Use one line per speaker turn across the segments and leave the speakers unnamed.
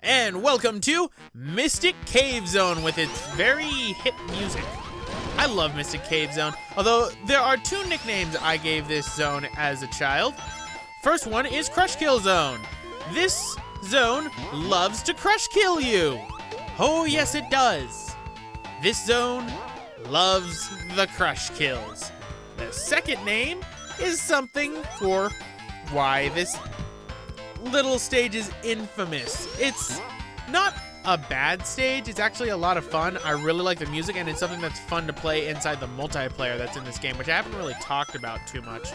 And welcome to Mystic Cave Zone with its very hip music. I love Mystic Cave Zone, although there are two nicknames I gave this zone as a child. First one is Crush Kill Zone. This zone loves to crush kill you. Oh yes it does. This zone loves the crush kills. The second name is something for why this little stage is infamous. It's not a bad stage, it's actually a lot of fun. I really like the music, and it's something that's fun to play inside the multiplayer that's in this game, which I haven't really talked about too much,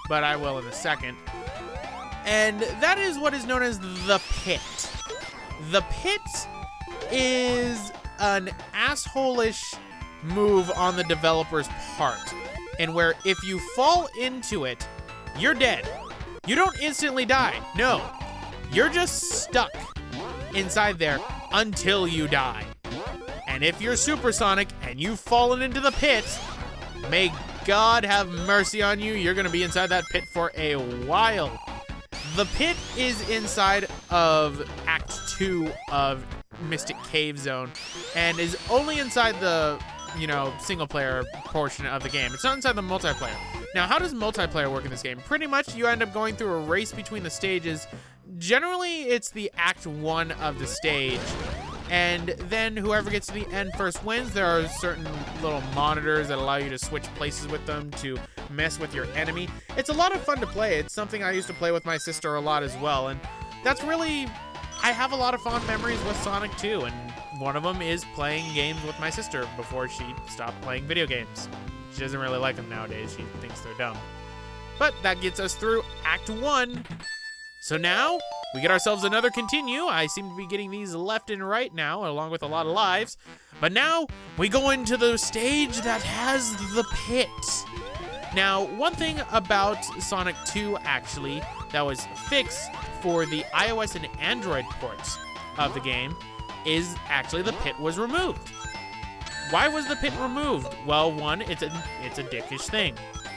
but I will in a second. And that is what is known as the Pit. The Pit is an asshole-ish move on the developer's part, and where if you fall into it, you're dead. You don't instantly die. No, you're just stuck inside there until you die. And if you're supersonic and you've fallen into the pit, may God have mercy on you. You're gonna be inside that pit for a while. The pit is inside of Act 2 of Mystic Cave Zone and is only inside the, single player portion of the game. It's not inside the multiplayer. Now, how does multiplayer work in this game? Pretty much you end up going through a race between the stages. Generally, it's the Act 1 of the stage. And then whoever gets to the end first wins. There are certain little monitors that allow you to switch places with them to mess with your enemy. It's a lot of fun to play. It's something I used to play with my sister a lot as well. And that's really, I have a lot of fond memories with Sonic 2. And one of them is playing games with my sister before she stopped playing video games. She doesn't really like them nowadays. She thinks they're dumb. But that gets us through Act 1. So now, we get ourselves another continue. I seem to be getting these left and right now, along with a lot of lives. But now, we go into the stage that has the pit. Now, one thing about Sonic 2, actually, that was fixed for the iOS and Android ports of the game, is actually the pit was removed. Why was the pit removed? Well, one, it's a dickish thing.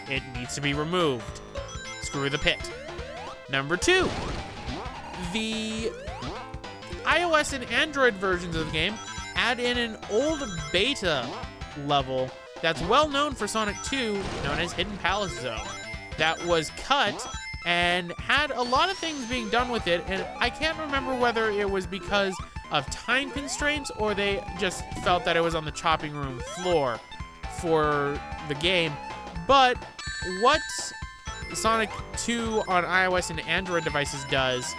It needs to be removed. Screw the pit. Number 2, the iOS and Android versions of the game add in an old beta level that's well known for Sonic 2, known as Hidden Palace Zone. That was cut and had a lot of things being done with it, and I can't remember whether it was because of time constraints or they just felt that it was on the chopping room floor for the game. But what Sonic 2 on iOS and Android devices does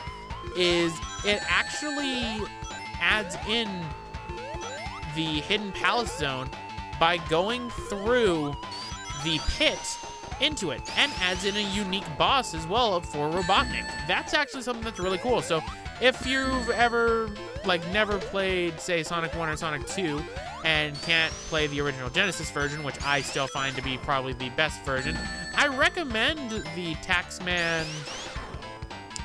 is it actually adds in the Hidden Palace Zone by going through the pit into it, and adds in a unique boss as well for Robotnik. That's actually something that's really cool. So if you've ever never played, say, Sonic 1 or Sonic 2 and can't play the original Genesis version, which I still find to be probably the best version, I recommend the Taxman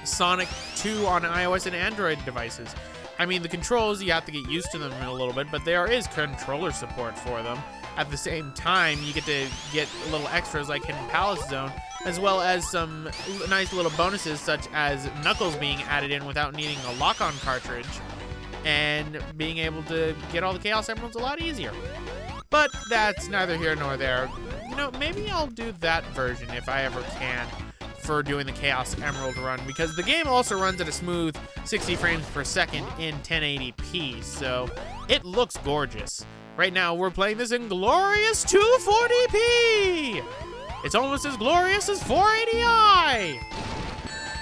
Sonic 2 on iOS and Android devices. I mean, the controls, you have to get used to them in a little bit, but there is controller support for them. At the same time, you get to get little extras like Hidden Palace Zone, as well as some nice little bonuses such as Knuckles being added in without needing a lock-on cartridge, and being able to get all the Chaos Emeralds a lot easier. But that's neither here nor there. Maybe I'll do that version if I ever can for doing the Chaos Emerald run, because the game also runs at a smooth 60 frames per second in 1080p, so it looks gorgeous. Right now, we're playing this in glorious 240p! It's almost as glorious as 480i!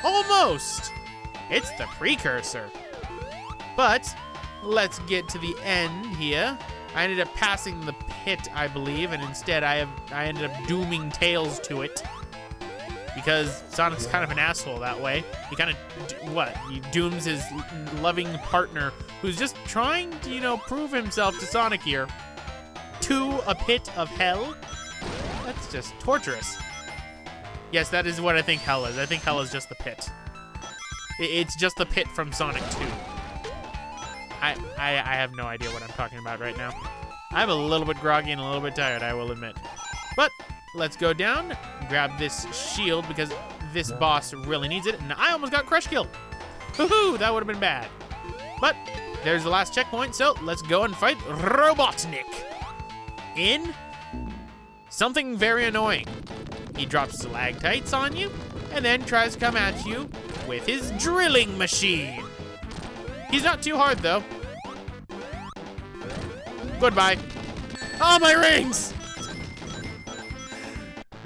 Almost! It's the precursor. But, let's get to the end here. I ended up passing the pit, I believe, and instead I ended up dooming Tails to it. Because Sonic's kind of an asshole that way. He kind of, he dooms his loving partner, who's just trying to, prove himself to Sonic here, to a pit of hell. That's just torturous. Yes, that is what I think hell is. I think hell is just the pit. It's just the pit from Sonic 2. I have no idea what I'm talking about right now. I'm a little bit groggy and a little bit tired, I will admit. But let's go down, grab this shield because this boss really needs it, and I almost got crush killed. Woohoo, that would have been bad. But there's the last checkpoint, so let's go and fight Robotnik in something very annoying. He drops stalactites on you and then tries to come at you with his drilling machine. He's not too hard though. Goodbye. Oh, my rings!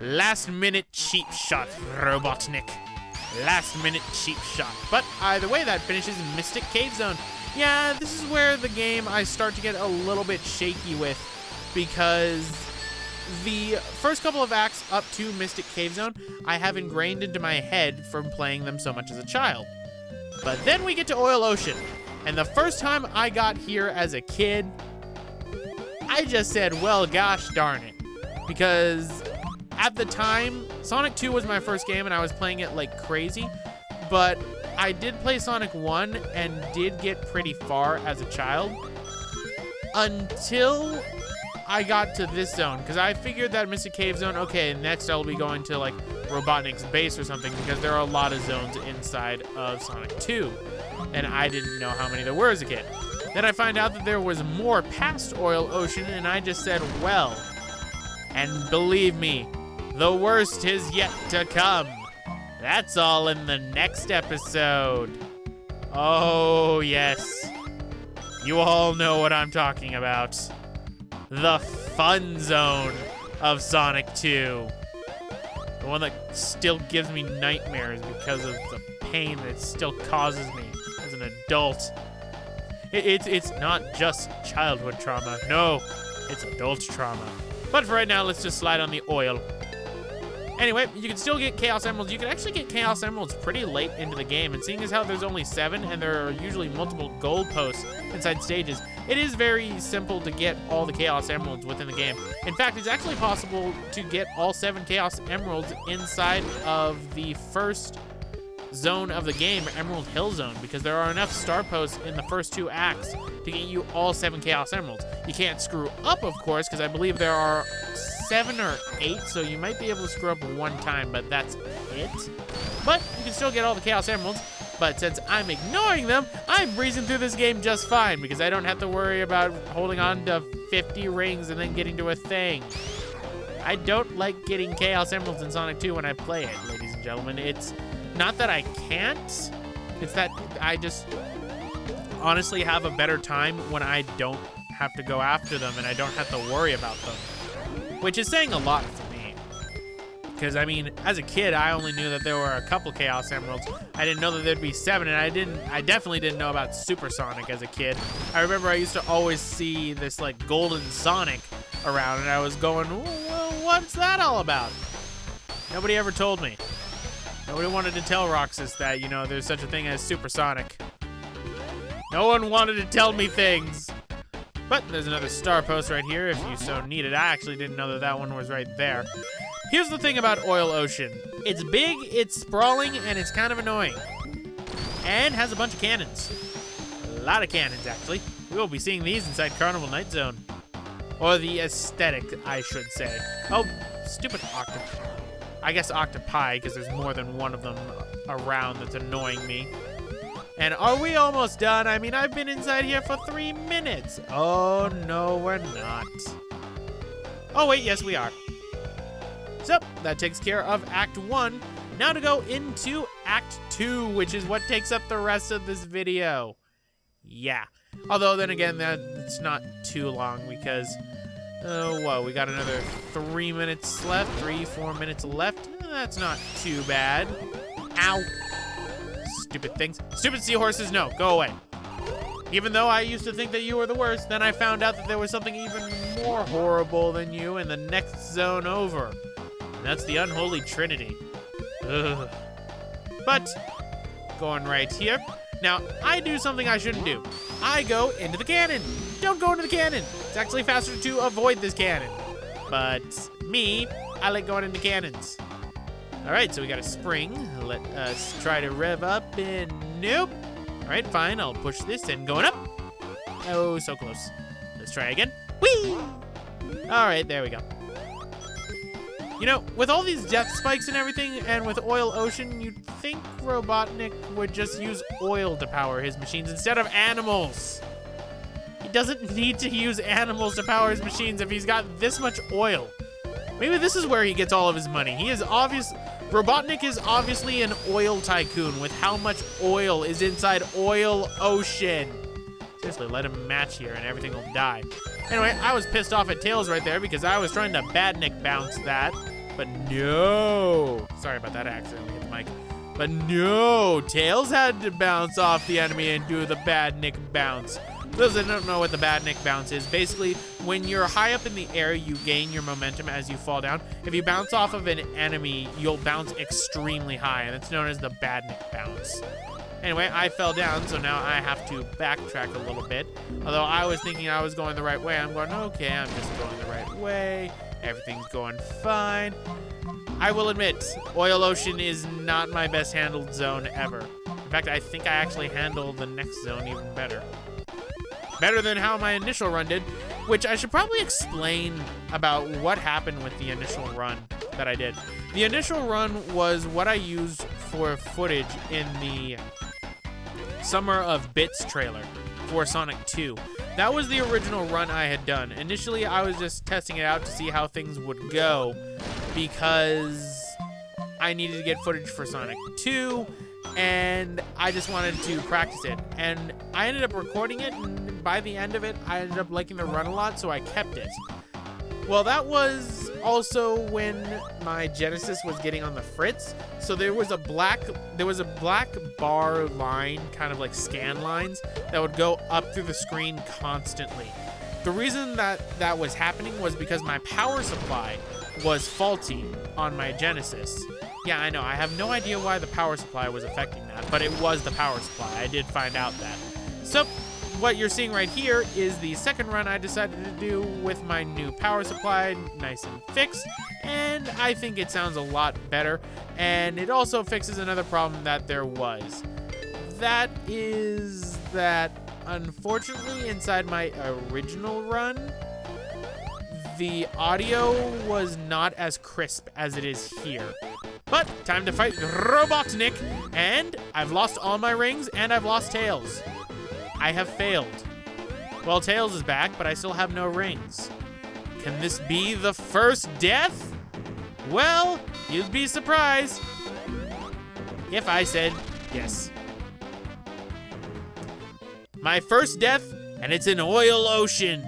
Last minute cheap shot, Robotnik. Last minute cheap shot. But either way, that finishes Mystic Cave Zone. Yeah, this is where the game I start to get a little bit shaky with, because the first couple of acts up to Mystic Cave Zone, I have ingrained into my head from playing them so much as a child. But then we get to Oil Ocean, and the first time I got here as a kid, I just said, well, gosh darn it. Because at the time, Sonic 2 was my first game and I was playing it like crazy, but I did play Sonic 1 and did get pretty far as a child until I got to this zone, because I figured that Mystic Cave Zone, okay, next I'll be going to like Robotnik's base or something, because there are a lot of zones inside of Sonic 2, and I didn't know how many there were as a kid. Then I find out that there was more past Oil Ocean, and I just said, well, and believe me, the worst is yet to come. That's all in the next episode. Oh, yes. You all know what I'm talking about. The fun zone of Sonic 2. The one that still gives me nightmares because of the pain that it still causes me as an adult. It's not just childhood trauma. No, it's adult trauma. But for right now, let's just slide on the oil. Anyway, you can still get Chaos Emeralds. You can actually get Chaos Emeralds pretty late into the game, and seeing as how there's only 7 and there are usually multiple gold posts inside stages, it is very simple to get all the Chaos Emeralds within the game. In fact, it's actually possible to get all 7 Chaos Emeralds inside of the first zone of the game, Emerald Hill Zone, because there are enough star posts in the first 2 acts to get you all 7 Chaos Emeralds. You can't screw up, of course, because I believe there are 7 or 8, so you might be able to screw up one time, but that's it. But you can still get all the Chaos Emeralds, but since I'm ignoring them, I'm breezing through this game just fine, because I don't have to worry about holding on to 50 rings and then getting to a thing. I don't like getting Chaos Emeralds in Sonic 2 when I play it, ladies and gentlemen. It's not that I can't, it's that I just honestly have a better time when I don't have to go after them and I don't have to worry about them. Which is saying a lot for me. Because, I mean, as a kid, I only knew that there were a couple Chaos Emeralds. I didn't know that there'd be 7, and I definitely didn't know about Super Sonic as a kid. I remember I used to always see this, like, Golden Sonic around, and I was going, well, what's that all about? Nobody ever told me. Nobody wanted to tell Roxas that, you know, there's such a thing as Super Sonic. No one wanted to tell me things. But there's another star post right here if you so need it. I actually didn't know that that one was right there. Here's the thing about Oil Ocean. It's big, it's sprawling, and it's kind of annoying. And has a bunch of cannons. A lot of cannons, actually. We will be seeing these inside Carnival Night Zone. Or the aesthetic, I should say. Oh, stupid octopus. I guess octopi, because there's more than one of them around that's annoying me. And are we almost done? I mean, I've been inside here for 3 minutes. Oh, no, we're not. Oh, wait, yes, we are. So, that takes care of Act 1. Now to go into Act 2, which is what takes up the rest of this video. Yeah. Although, then again, that's not too long because, whoa, we got another 3 minutes left, 3-4 minutes left. That's not too bad. Ow. Stupid things. Stupid seahorses, no, go away. Even though I used to think that you were the worst, then I found out that there was something even more horrible than you in the next zone over. And that's the Unholy Trinity. Ugh. But, going right here. Now, I do something I shouldn't do. I go into the cannon. Don't go into the cannon. It's actually faster to avoid this cannon. But me, I like going into cannons. All right, so we got a spring. Let us try to rev up and nope. All right, fine, I'll push this and going up. Oh, so close. Let's try again. Whee! All right, there we go. You know, with all these death spikes and everything, and with Oil Ocean, you'd think Robotnik would just use oil to power his machines instead of animals. He doesn't need to use animals to power his machines if he's got this much oil. Maybe this is where he gets all of his money. Robotnik is obviously an oil tycoon with how much oil is inside Oil Ocean. Seriously, let him match here and everything will die. Anyway, I was pissed off at Tails right there because I was trying to badnik bounce that, but no. Sorry about that, I accidentally hit the mic. But no, Tails had to bounce off the enemy and do the badnik bounce. For those that don't know what the badnik bounce is, basically when you're high up in the air, you gain your momentum as you fall down. If you bounce off of an enemy, you'll bounce extremely high, and it's known as the badnik bounce. Anyway, I fell down, so now I have to backtrack a little bit. Although I was thinking I was going the right way, I'm going, okay, I'm just going the right way. Everything's going fine. I will admit, Oil Ocean is not my best handled zone ever. In fact, I think I actually handle the next zone even better. Better than how my initial run did, which I should probably explain about what happened with the initial run that I did. The initial run was what I used for footage in the Summer of Bits trailer for Sonic 2. That was the original run I had done. Initially, I was just testing it out to see how things would go because I needed to get footage for Sonic 2 and I just wanted to practice it. And I ended up recording it, and by the end of it, I ended up liking the run a lot, so I kept it. Well, that was also when my Genesis was getting on the fritz. So there was a black bar line, kind of like scan lines, that would go up through the screen constantly. The reason that was happening was because my power supply was faulty on my Genesis. Yeah, I know, I have no idea why the power supply was affecting that, but it was the power supply. I did find out that. So what you're seeing right here is the second run I decided to do with my new power supply, nice and fixed, and I think it sounds a lot better, and it also fixes another problem that there was. That is that, unfortunately, inside my original run, the audio was not as crisp as it is here. But time to fight Robotnik, and I've lost all my rings, and I've lost Tails. I have failed. Well, Tails is back, but I still have no rings. Can this be the first death? Well, you'd be surprised if I said yes. My first death, and it's in Oil Ocean.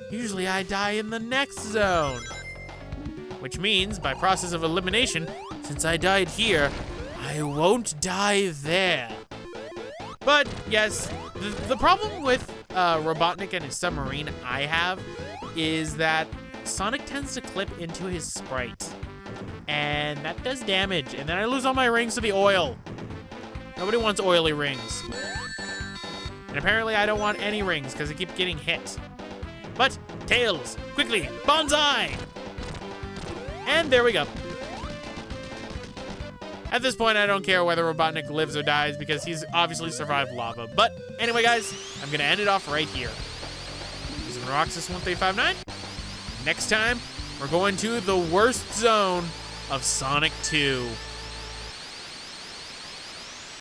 Usually I die in the next zone. Which means, by process of elimination, since I died here, I won't die there. But yes, the problem with Robotnik and his submarine I have is that Sonic tends to clip into his sprite. And that does damage, and then I lose all my rings to the oil. Nobody wants oily rings. And apparently I don't want any rings because I keep getting hit. But, Tails, quickly, bonsai! And there we go. At this point, I don't care whether Robotnik lives or dies because he's obviously survived lava. But anyway, guys, I'm going to end it off right here. This is Roxas 1359. Next time, we're going to the worst zone of Sonic 2.